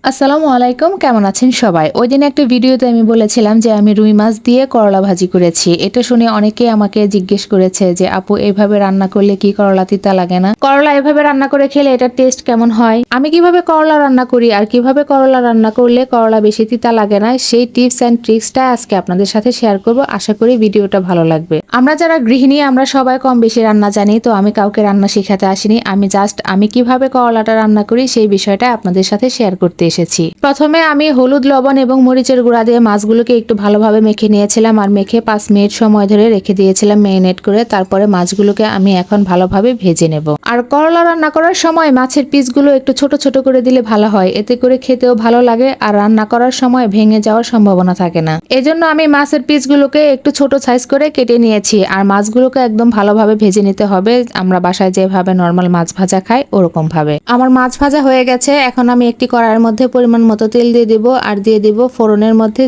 আসসালামু আলাইকুম, কেমন আছেন সবাই? ওইদিন একটা ভিডিওতে আমি বলেছিলাম যে আমি রুই মাছ দিয়ে করলা ভাজি করেছি। এটা শুনে অনেকেই আমাকে জিজ্ঞেস করেছে যে আপু এভাবে রান্না করলে কি করলা তিতা লাগে না? করলা এভাবে রান্না করে খেলে এটার টেস্ট কেমন হয়? আমি কিভাবে করলা রান্না করি আর কিভাবে করলা রান্না করলে করলা বেশি তিতা লাগে না সেই টিপস এন্ড ট্রিক্সটা আজকে আপনাদের সাথে শেয়ার করব। আশা করি ভিডিওটা ভালো লাগবে। আমরা যারা গৃহিণী আমরা সবাই কম বেশি রান্না জানি, তো আমি কাউকে রান্না শেখাতে আসিনি। আমি কিভাবে করলাটা রান্না করি সেই বিষয়টা আপনাদের সাথে শেয়ার করতে এসেছি। প্রথমে আমি হলুদ, লবণ এবং মরিচের গুঁড়া দিয়ে মাছগুলোকে একটু ভালোভাবে মেখে নিয়েছিলাম আর মেখে 5 মিনিট সময় ধরে রেখে দিয়েছিলাম ম্যারিনেট করে। তারপরে মাছগুলোকে আমি এখন ভালোভাবে ভেজে নেব। আর করলা রান্না করার সময় মাছের পিসগুলো একটু ছোট ছোট করে দিলে ভালো হয়, এতে করে খেতেও ভালো লাগে আর রান্না করার সময় ভেঙে যাওয়ার সম্ভাবনা থাকে না। এজন্য আমি মাছের পিসগুলোকে একটু ছোট সাইজ করে কেটে নিয়েছি আর মাছগুলোকে একদম ভালোভাবে ভেজে নিতে হবে, আমরা বাসায় যেভাবে নর্মাল মাছ ভাজা খাই ওরকম ভাবে। আমার মাছ ভাজা হয়ে গেছে। এখন আমি একটি কড়াইয়ের মধ্যে পরিমাণ মতো তেল দিয়ে দিব আর দিয়ে দিব ফোড়নের মধ্যে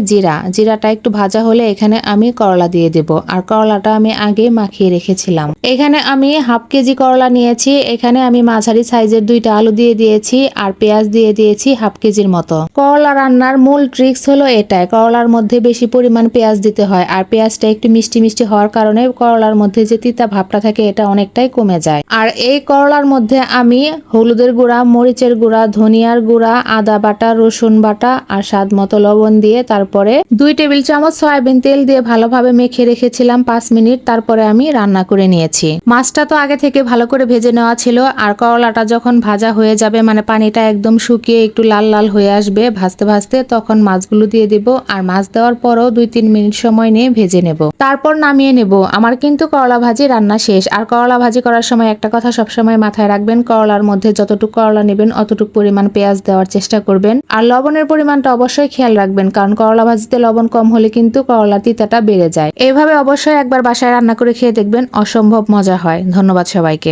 জিরাটা একটু ভাজা হলে এখানে আমি করলা দিয়ে দেব। আর করলাটা আমি আগে মাখিয়ে রেখেছিলাম। এখানে আমি হাফ কেজি করলা নিয়েছি। এখানে আমি মাঝারি সাইজের 2টা আলু দিয়ে দিয়েছি আর পেঁয়াজ দিয়ে দিয়েছি হাফ কেজির মতো। করলা রান্নার মূল ট্রিক্স হলো এটাই, করলার মধ্যে বেশি পরিমাণ পেঁয়াজ দিতে হয় আর পেঁয়াজটা একটু মিষ্টি মিষ্টি হওয়ার কারণে করলার মধ্যে যে তিতা ভাবটা থাকে এটা অনেকটাই কমে যায়। আর এই করলার মধ্যে আমি হলুদের গুঁড়া, মরিচের গুঁড়া, ধনিয়ার গুঁড়া, আদা বাটা, রসুন বাটা আর স্বাদ মতো লবণ দিয়ে তারপরে 2 টেবিল চামচ সয়াবিন তেল দিয়ে ভালোভাবে মেখে রেখেছিলাম 5 মিনিট। তারপরে আমি রান্না করে নিয়েছি। মাছটা তো আগে থেকে ভালো করে ভেজে নেওয়া ছিল আর করলাটা যখন ভাজা হয়ে যাবে, মানে পানিটা একদম শুকিয়ে একটু লাল লাল হয়ে আসবে ভাজতে ভাজতে, তখন মাছগুলো দিয়ে দিব আর মাছ দেওয়ার পরও 2-3 মিনিট সময় নিয়ে ভেজে নেব, তারপর নামিয়ে নেব। আমার কিন্তু করলা ভাজি রান্না শেষ। আর করলা ভাজি করার সময় একটা কথা সবসময় মাথায় রাখবেন, করলার মধ্যে যতটুকু করলা নেবেন অতটুকু পরিমাণ পেঁয়াজ দেওয়ার চেষ্টা করবেন আর লবণের পরিমাণটা অবশ্যই খেয়াল রাখবেন, কারণ করলা ভাজিতে লবণ কম হলে কিন্তু করলা তিতাটা বেড়ে যায়। এভাবে অবশ্যই একবার বাসায় রান্না করে খেয়ে দেখবেন, অসম্ভব মজা হয়। ধন্যবাদ সবাইকে।